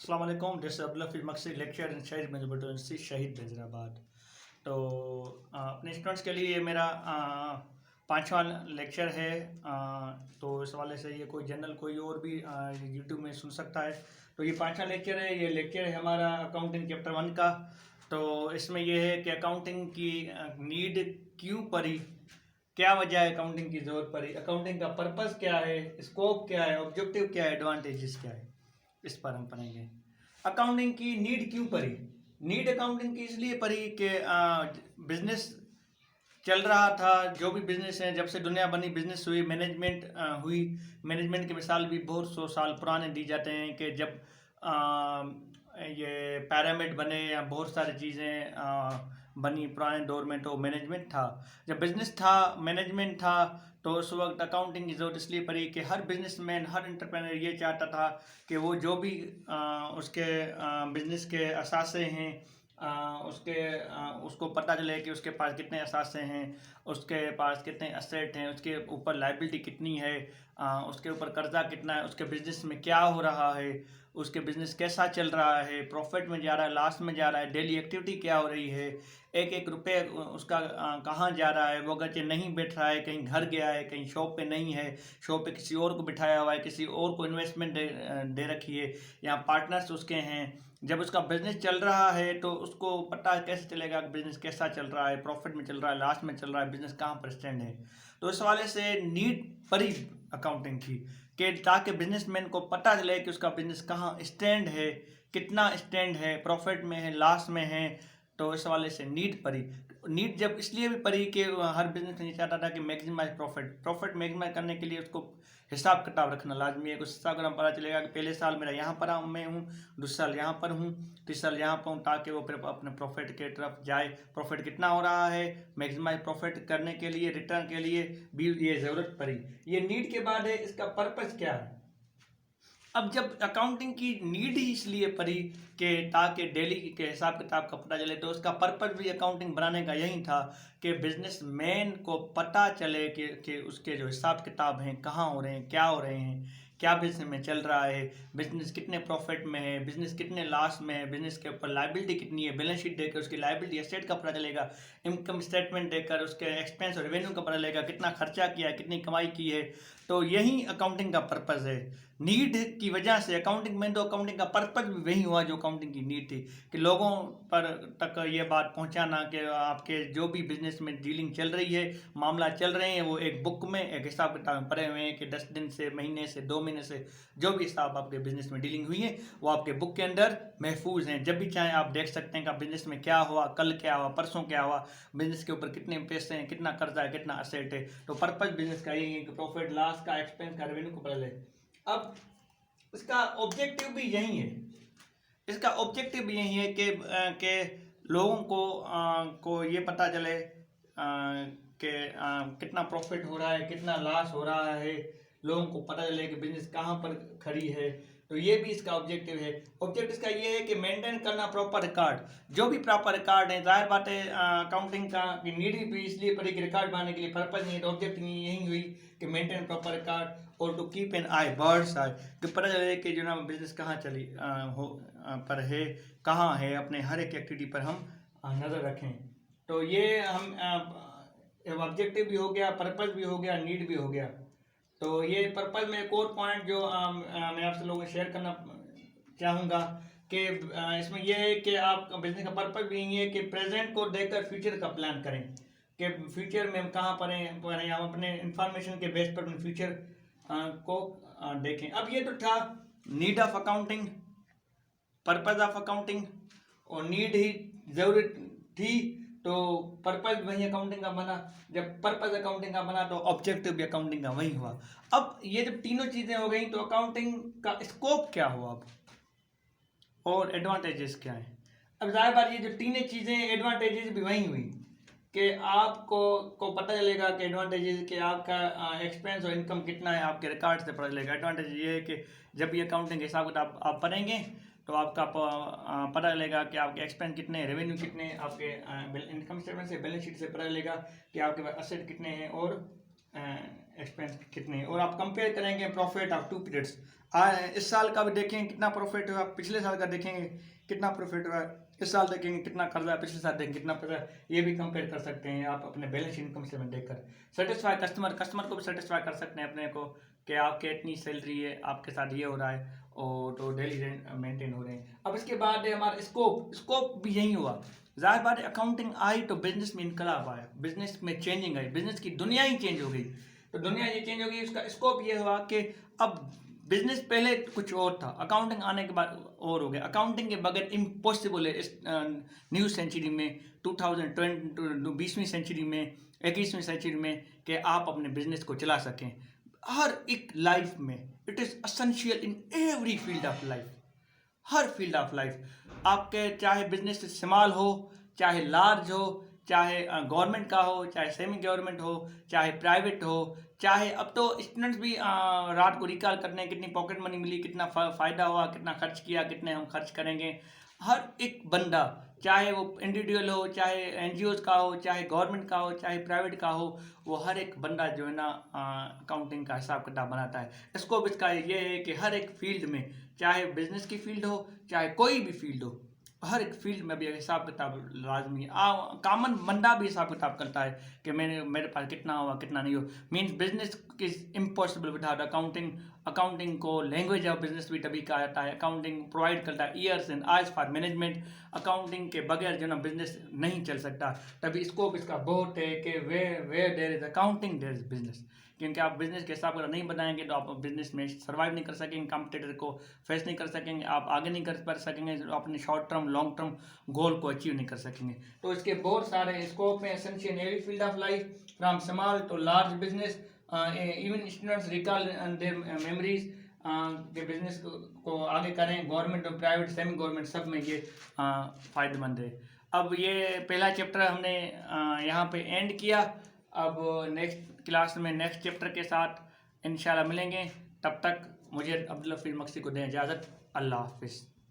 अस्सलाम वालेकुम। This Abdullah fill मकसद लेक्चर इन शहीद यूनिवर्सिटी शहीद हैदराबाद। तो अपने स्टूडेंट्स के लिए ये मेरा पांचवा लेक्चर है। तो इस वाले से ये कोई जनरल कोई और भी यूट्यूब में सुन सकता है। तो ये पांचवा लेक्चर है। ये लेक्चर है हमारा अकाउंटिंग चैप्टर 1 का। तो इसमें यह है कि अकाउंटिंग की नीड क्यों पड़ी, क्या वजह है अकाउंटिंग की ज़रूरत पड़ी, अकाउंटिंग का पर्पस क्या है, स्कोप क्या है, ऑब्जेक्टिव क्या है, एडवांटेजेस क्या है, इस पर हम पढ़ेंगे। अकाउंटिंग की नीड क्यों पड़ी? नीड अकाउंटिंग की इसलिए पड़ी कि बिजनेस चल रहा था। जो भी बिजनेस है, जब से दुनिया बनी बिजनेस हुई, मैनेजमेंट हुई। मैनेजमेंट की मिसाल भी बहुत सौ साल पुराने दी जाते हैं कि जब ये पैरामिड बने या बहुत सारी चीज़ें बनी पुराने दौर में, तो मैनेजमेंट था। जब बिजनेस था, मैनेजमेंट था, तो उस वक्त अकाउंटिंग की ज़रूरत इसलिए पड़ी कि हर बिजनेसमैन, हर एंटरप्रेन्योर ये चाहता था कि वो जो भी उसके बिजनेस के असासे हैं, उसको पता चले कि उसके पास कितने असासे हैं, उसके पास कितने एसेट हैं, उसके ऊपर लाइबिलिटी कितनी है, उसके ऊपर कर्जा कितना है, उसके बिजनेस में क्या हो रहा है, उसके बिजनेस कैसा चल रहा है, प्रॉफिट में जा रहा है, लॉस में जा रहा है, डेली एक्टिविटी क्या हो रही है, एक एक रुपये उसका कहाँ जा रहा है, वो अगरचे नहीं बैठ रहा है, कहीं घर गया है, कहीं शॉप पे नहीं है, शॉप पे किसी और को बिठाया हुआ है, किसी और को इन्वेस्टमेंट दे रखी है, यहाँ पार्टनर्स उसके हैं। जब उसका बिजनेस चल रहा है तो उसको पता कैसे चलेगा कि बिजनेस कैसा चल रहा है, प्रॉफिट में चल रहा है, लॉस में चल रहा है, बिजनेस कहाँ पर स्टैंड है। तो इस वाले से नीड पड़ी अकाउंटिंग की कि ताकि बिजनेसमैन को पता चले कि उसका बिजनेस कहाँ स्टैंड है, कितना स्टैंड है, प्रॉफिट में है, लॉस में है। तो इस वाले से नीड पड़ी। नीड जब इसलिए भी पड़ी कि हर बिजनेस में चाहता था कि मैक्सिमाइज प्रॉफिट मैक्सिमाइज करने के लिए उसको हिसाब किताब रखना लाजमी है। कुछ हिसाब अगर पता चलेगा कि पहले साल मेरा यहाँ पर मैं हूँ, दूसरे साल यहाँ पर हूँ, तीसरे साल यहाँ पर हूँ, ताकि वो फिर अपने प्रॉफिट के तरफ जाए। प्रॉफिट कितना हो रहा है, मैक्सिमाइज प्रॉफिट करने के लिए, रिटर्न के लिए भी ये ज़रूरत पड़ी। ये नीड के बाद है, इसका पर्पस क्या है। अब जब अकाउंटिंग की नीड ही इसलिए पड़ी कि ताकि डेली के हिसाब किताब का पता चले, तो उसका पर्पस भी अकाउंटिंग बनाने का यही था कि बिजनेसमैन को पता चले कि उसके जो हिसाब किताब हैं कहाँ हो रहे हैं, क्या हो रहे हैं, क्या बिजनेस में चल रहा है, बिजनेस कितने प्रॉफिट में है, बिजनेस कितने लॉस में है, बिजनेस के ऊपर लाइबिलिटी कितनी है, बैलेंस शीट देकर उसकी लाइबिलिटी एसेट का पता चलेगा, इनकम स्टेटमेंट देकर उसके एक्सपेंस और रेवेन्यू का पता चलेगा, कितना खर्चा किया है, कितनी कमाई की है। तो यही अकाउंटिंग का पर्पज़ है। नीड की वजह से अकाउंटिंग में, तो अकाउंटिंग का पर्पज़ भी वही हुआ जो अकाउंटिंग की नीड थी, कि लोगों पर तक ये बात पहुंचाना कि आपके जो भी बिजनेस में डीलिंग चल रही है, मामला चल रहे हैं, वो एक बुक में, एक हिसाब किताब में पड़े हुए हैं कि 10 दिन से, महीने से, 2 महीने से जो भी हिसाब आपके बिजनेस में डीलिंग हुई है वो आपके बुक के अंदर महफूज हैं। जब भी चाहें आप देख सकते हैं कि बिजनेस में क्या हुआ, कल क्या हुआ, परसों क्या हुआ, बिजनेस के ऊपर कितने पैसे हैं, कितना कर्जा है, कितना असेट है। तो पर्पज बिजनेस का यही है कि प्रॉफिट लॉस का, एक्सपेंस का, रेवेन्यू को पता ले। अब इसका ऑब्जेक्टिव भी यही है। इसका ऑब्जेक्टिव भी यही है कि लोगों को ये पता चले कि कितना प्रॉफिट हो रहा है, कितना लॉस हो रहा है, लोगों को पता चले कि बिजनेस कहाँ पर खड़ी है। तो ये भी इसका ऑब्जेक्टिव है। ऑब्जेक्टिव इसका ये है कि मेंटेन करना प्रॉपर रिकॉर्ड, जो भी प्रॉपर रिकॉर्ड है। जाहिर बात है अकाउंटिंग का नीड भी इसलिए पड़ी कि रिकॉर्ड बनाने के लिए, पर्पज नहीं, तो ऑब्जेक्टिव यही हुई कि मेंटेन प्रॉपर रिकॉर्ड और to keep an eye, birds eye, कि पता चले कि जो ना बिजनेस कहाँ चली पर है, कहाँ है, अपने हर एक एक्टिविटी पर हम नज़र रखें। तो ये हम ऑब्जेक्टिव भी हो गया, पर्पज भी हो गया, नीड भी हो गया। तो ये पर्पज में एक और पॉइंट जो मैं आपसे लोगों को शेयर करना चाहूँगा कि इसमें यह है कि आप बिजनेस का पर्पज भी यही है कि प्रेजेंट को देखकर फ्यूचर का प्लान करें, कि फ्यूचर में हम कहाँ पढ़ें, हम अपने इंफॉर्मेशन के बेस पर अपने फ्यूचर को देखें। अब ये तो था need of accounting, purpose of accounting, और नीड ही जरूरत थी तो पर्पज वही अकाउंटिंग का बना। जब पर्पज अकाउंटिंग का बना तो ऑब्जेक्टिव भी अकाउंटिंग का वही हुआ। अब ये जब तीनों चीजें हो गई तो अकाउंटिंग का स्कोप क्या हुआ अब, और एडवांटेजेस क्या है। अब जाहिर बात ये जो तीनों चीजें, एडवांटेजेस भी वही हुई कि आपको पता चलेगा कि एडवांटेजेस कि आपका एक्सपेंस और इनकम कितना है, आपके रिकॉर्ड से पता चलेगा। एडवांटेज ये है कि जब भी अकाउंटिंग के हिसाब किताब आप पढ़ेंगे तो आपका पता चलेगा कि आपके एक्सपेंस कितने हैं, रेवेन्यू कितने हैं, आपके इनकम स्टेटमेंट से, बैलेंस शीट से पता चलेगा कि आपके पास असेट कितने हैं और एक्सपेंस कितने, और आप कंपेयर करेंगे प्रॉफिट ऑफ 2 पीरियड्स। इस साल का भी देखेंगे कितना प्रॉफिट हुआ, पिछले साल का देखेंगे कितना प्रॉफिट हुआ, इस साल देखेंगे कितना कर्जा है, पिछले साल देखेंगे कितना पैसा, ये भी कंपेयर कर सकते हैं आप अपने बैलेंस इनकम स्टेटमेंट देखकर। सेटिस्फाई कस्टमर को भी सेटिस्फाई कर सकते हैं अपने को कि आपके इतनी सैलरी है, आपके साथ ये हो रहा है, और तो डेली रेंट मेंटेन हो रहे हैं। अब इसके बाद है हमारा स्कोप भी यही हुआ। ज़ाहिर बात है अकाउंटिंग आई तो बिजनेस में इनकलाब आया, बिजनेस में चेंजिंग आई, बिजनेस की दुनिया ही चेंज हो गई। तो दुनिया ये चेंज हो गई, उसका स्कोप ये हुआ कि अब बिजनेस पहले कुछ और था, अकाउंटिंग आने के बाद और हो गया। अकाउंटिंग के बगैर इम्पॉसिबल है इस न्यू सेंचुरी में, 2020 20वीं सेंचुरी में, 21वीं सेंचुरी में, कि आप अपने बिजनेस को चला सकें हर एक लाइफ में। It is essential in every field of life, her field of life. आपके चाहे बिजनेस स्मॉल हो, चाहे लार्ज हो, चाहे गवर्नमेंट का हो, चाहे सेमी गवर्नमेंट हो, चाहे प्राइवेट हो, चाहे अब तो स्टूडेंट्स भी रात को रिकॉल करते हैं कितनी पॉकेट मनी मिली, कितना फ़ायदा हुआ, कितना खर्च किया, कितने हम खर्च करेंगे। हर एक बंदा, चाहे वो इंडिविजुअल हो, चाहे एनजीओज का हो, चाहे गवर्नमेंट का हो, चाहे प्राइवेट का हो, वो हर एक बंदा जो है ना अकाउंटिंग का हिसाब किताब बनाता है। स्कोप इसका ये है कि हर एक फील्ड में, चाहे बिजनेस की फील्ड हो, चाहे कोई भी फील्ड हो, हर एक फील्ड में भी हिसाब किताब लाजमी है। कामन बंदा भी हिसाब किताब करता है कि मेरे पास कितना हुआ, कितना नहीं हो। Means business is impossible without accounting. Accounting को लैंग्वेज ऑफ बिजनेस भी तभी कहा जाता है। अकाउंटिंग प्रोवाइड करता है years and eyes for management. Accounting के बगैर जो ना बिजनेस नहीं चल सकता। तभी स्कोप इसका बहुत है कि वे there is accounting there is business. क्योंकि आप बिजनेस के हिसाब का नहीं बनाएंगे तो आप बिजनेस में सर्वाइव नहीं कर सकेंगे, कॉम्पिटिटर को फेस नहीं कर सकेंगे, आप आगे नहीं कर सकेंगे, अपने short term long term goal को अचीव नहीं कर सकेंगे। तो इसके बहुत सारे स्कोप हैं, essential every field of life from small to large business. Even students recall their memories के बिजनेस को आगे करें। गवर्नमेंट और प्राइवेट सेमी गवर्नमेंट सब में ये फ़ायदेमंद है। अब ये पहला चैप्टर हमने यहाँ पे एंड किया। अब नेक्स्ट क्लास में नेक्स्ट चैप्टर के साथ इंशाल्लाह मिलेंगे। तब तक मुझे अब्दुल हफीज़ मक्सी को दें इजाज़त। अल्लाह हाफिज़।